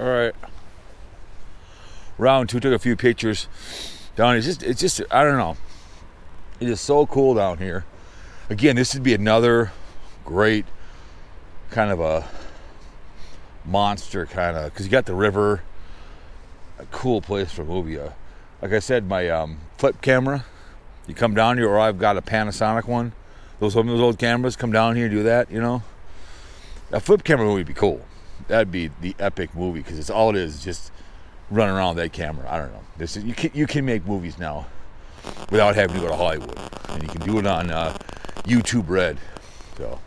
All right. Round 2, took a few pictures down. It's just I don't know. It is so cool down here. Again, this would be another great kind of a monster kind of, because you got the river, a cool place for a movie. Like I said, my flip camera, you come down here, or I've got a Panasonic one. Those old cameras, come down here, do that, you know. A flip camera movie would be cool. That'd be the epic movie, because it's all it is just running around with that camera. I don't know. This is, you can make movies now without having to go to Hollywood, and you can do it on YouTube Red. So.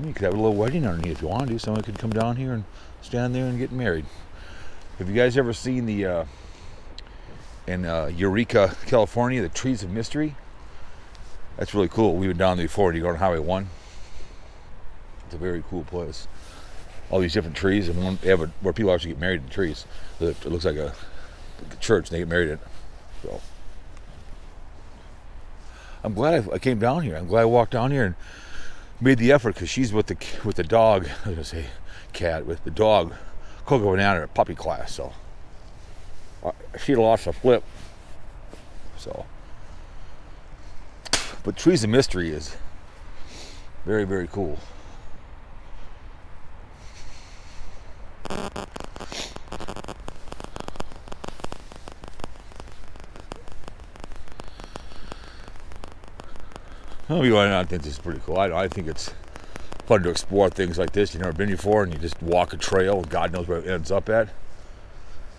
You could have a little wedding underneath if you want to do. Someone could come down here and stand there and get married. Have you guys ever seen the in Eureka, California, the Trees of Mystery? That's really cool. We've been down there before. You go on Highway 1. It's a very cool place. All these different trees, and they have where people actually get married in trees. It looks like a church, and they get married in it. So I'm glad I came down here. I'm glad I walked down here and made the effort, because she's with the dog. I was gonna say cat, with the dog, Coco Banana, at puppy class. So she lost a flip. So, but Trees of Mystery is very, very cool. Oh, I think this is pretty cool. I think it's fun to explore things like this you've never been before, and you just walk a trail, and God knows where it ends up at.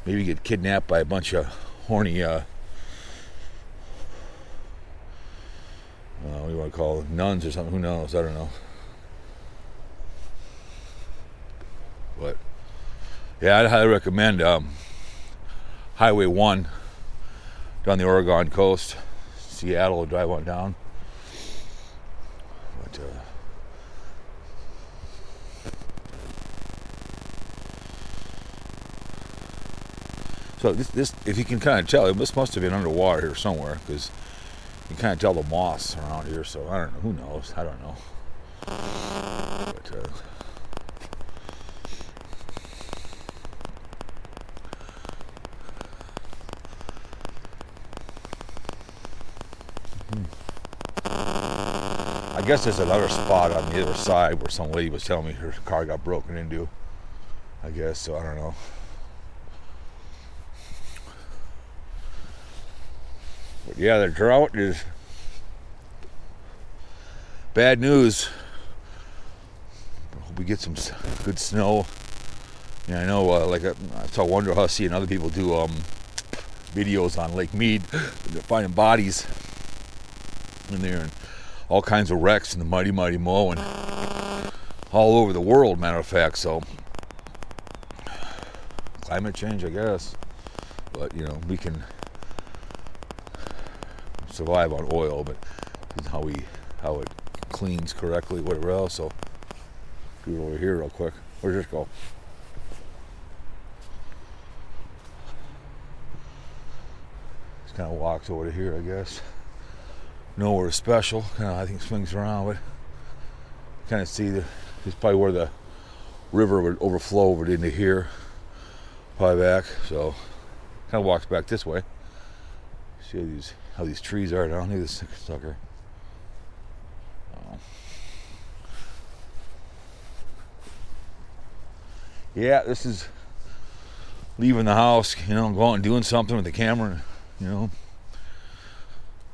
Maybe you get kidnapped by a bunch of horny, what do you want to call it, nuns or something? Who knows? I don't know. But yeah, I'd highly recommend Highway 1 down the Oregon coast, Seattle. Drive on down. But so this, if you can kind of tell, this must have been underwater here somewhere, because you can kind of tell the moss around here. So I don't know. Who knows? I don't know. But I guess there's another spot on the other side where some lady was telling me her car got broken into. I guess so. I don't know. But yeah, the drought is bad news. Hope we get some good snow. Yeah, I know. I wonder how seeing other people do videos on Lake Mead. They're finding bodies in there, and all kinds of wrecks in the mighty Mo, and all over the world, matter of fact. So climate change, I guess. But you know, we can survive on oil, but how it cleans correctly, whatever else. So do it over here real quick. Where's this go? Just kind of walks over to here, I guess. Nowhere special. Kind of, I think, swings around, but kind of see this is probably where the river would overflow over into here, probably back. So kind of walks back this way. See how these trees are down here. This sucker. Oh. Yeah, this is leaving the house. You know, going and doing something with the camera. You know.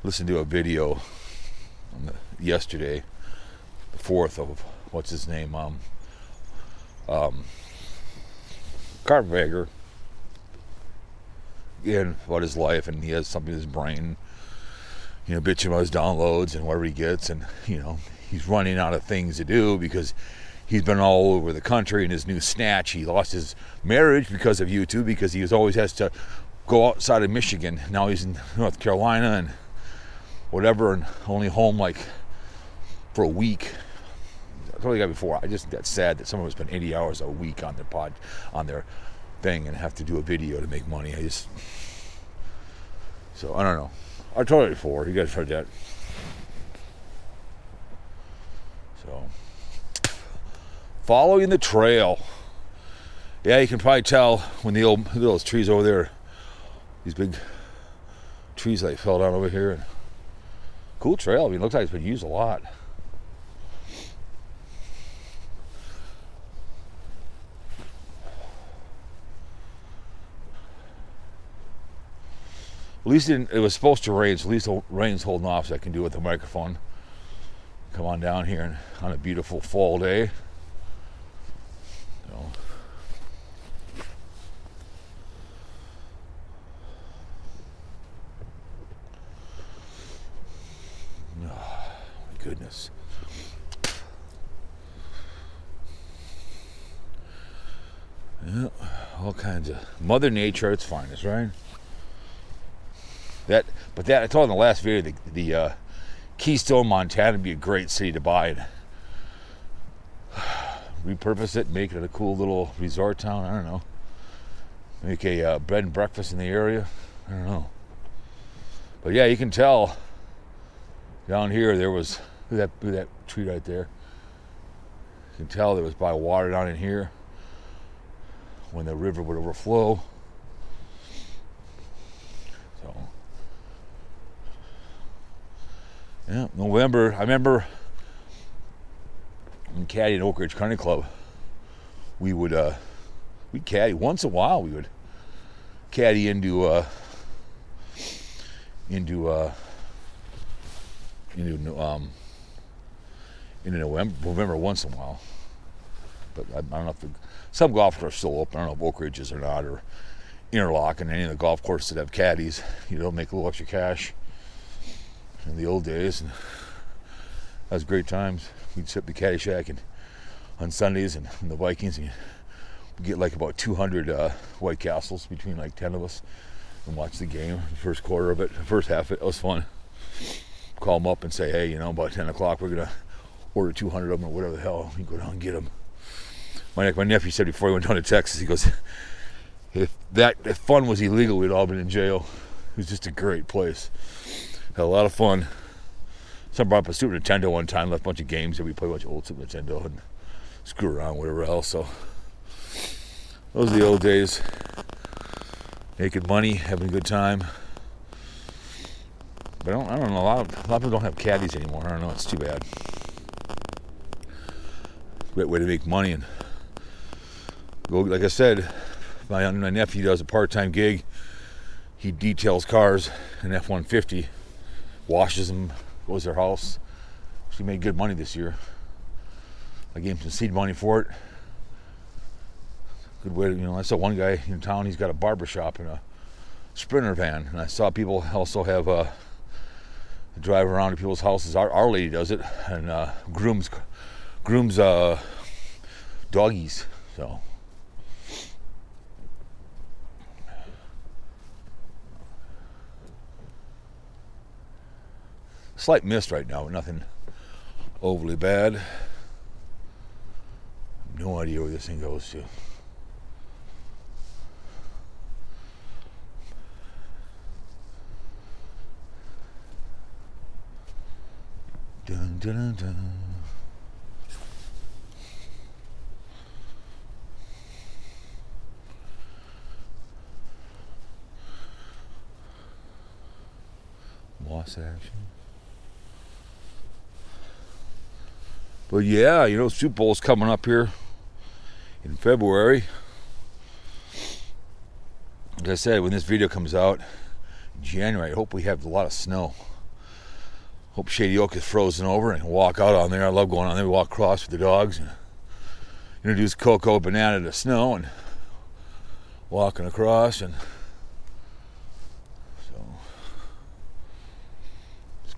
Listened to a video yesterday, the 4th of what's his name, Cartwagger, and about his life, and he has something in his brain, you know, bitching about his downloads and whatever he gets, and you know, he's running out of things to do because he's been all over the country in his new snatch. He lost his marriage because of YouTube, because he always has to go outside of Michigan. Now he's in North Carolina and whatever, and only home like for a week. That's what I got before. I just got sad that someone would spend 80 hours a week on their thing and have to do a video to make money. So I don't know. I told you before. You guys heard that. So, following the trail. Yeah, you can probably tell when those trees over there, these big trees that fell down over here. And cool trail. I mean, it looks like it's been used a lot. At least it was supposed to rain, so at least the rain's holding off so I can do it with the microphone. Come on down here on a beautiful fall day. So. Oh, my goodness. Yeah, all kinds of Mother Nature at its finest, right? But I told in the last video the Keystone, Montana would be a great city to buy and repurpose it, make it a cool little resort town. I don't know. Make a bed and breakfast in the area. I don't know. But yeah, you can tell down here there was that tree right there. You can tell there was by water down in here when the river would overflow. So. Yeah, November. I remember in caddy at Oak Ridge Country Club, we'd caddy once in a while. We would caddy into November once in a while. But I don't know if some golf courses are still open. I don't know if Oak Ridge's or not, or Interlochen, any of the golf courses that have caddies. You know, make a little extra cash. In the old days, and that was great times. We'd sit at the caddy shack on Sundays and the Vikings, and we'd get like about 200 White Castles between like 10 of us and watch the game. The first quarter of it, the first half of it was fun. Call them up and say, hey, about 10 o'clock we're gonna order 200 of them or whatever the hell. You go down and get them. My nephew said before he went down to Texas, he goes, if fun was illegal, we'd all been in jail. It was just a great place. Had a lot of fun. Some brought up a Super Nintendo one time, left a bunch of games that we played a bunch of old Super Nintendo and screw around, whatever else. So those are the old days. Making money, having a good time. But I don't know, a lot of people don't have caddies anymore. I don't know, it's too bad. Great way to make money and go, like I said, my nephew does a part-time gig. He details cars in F-150. Washes them, goes to their house. She made good money this year. I gave him some seed money for it. Good way to, I saw one guy in town, he's got a barber shop and a Sprinter van. And I saw people also have drive around to people's houses. Our lady does it and grooms doggies. So. Slight mist right now, but nothing overly bad. No idea where this thing goes to. Dun, dun, dun, dun. Moss action. But yeah, Super Bowl's coming up here in February. Like I said, when this video comes out in January, I hope we have a lot of snow. Hope Shady Oak is frozen over and walk out on there. I love going on there. We walk across with the dogs and introduce Coco Banana to snow and walking across and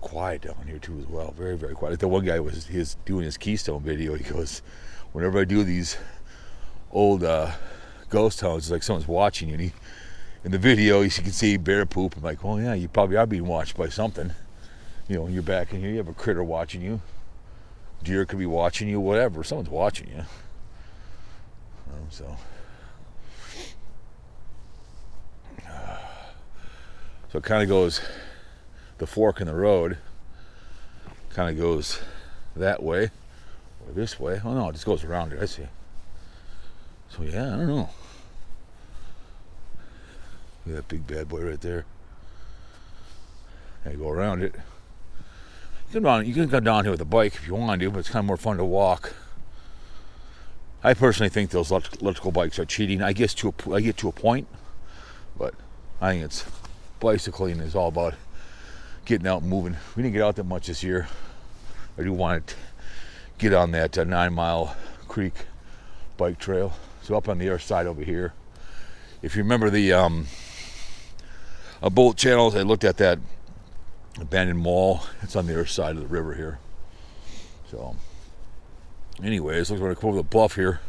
quiet down here too as well. Very, very quiet. Like the one guy was doing his Keystone video. He goes, whenever I do these old ghost towns, it's like someone's watching you. And in the video, you can see bear poop. I'm like, well, yeah, you probably are being watched by something. You're back in here, you have a critter watching you. Deer could be watching you, whatever. Someone's watching you. So it kind of goes, the fork in the road kind of goes that way Or this way. Oh no, it just goes around it. I see. So yeah, I don't know. Look at that big bad boy right there. And you go around it. You can go down here with a bike if you want to, but it's kind of more fun to walk. I personally think those electrical bikes are cheating. I get to a point, but I think it's bicycling is all about getting out and moving. We didn't get out that much this year. I do want to get on that 9 Mile Creek bike trail. So up on the other side over here. If you remember the boat channels, I looked at that abandoned mall. It's on the other side of the river here. So anyways, looks like we're gonna come over the bluff here.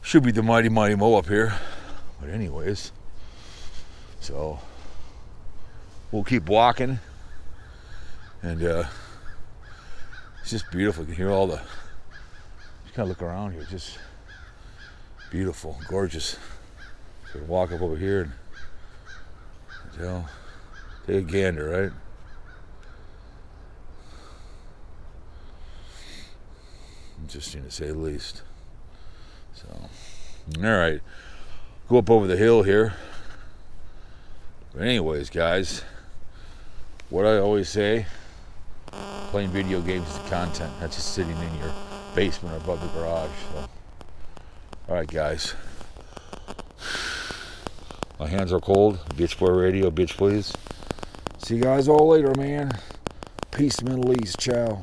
Should be the mighty Mo up here. But anyways, so we'll keep walking. And it's just beautiful. You can hear all the, just kind of look around here. It's just beautiful, gorgeous. So we walk up over here and, you know, take a gander, right? Interesting to say the least. So, all right, go up over the hill here. But anyways, guys, what I always say, playing video games is the content. That's just sitting in your basement or above the garage. So, all right, guys. My hands are cold. Bitch Boy Radio, bitch please. See you guys all later, man. Peace, Middle East. Ciao.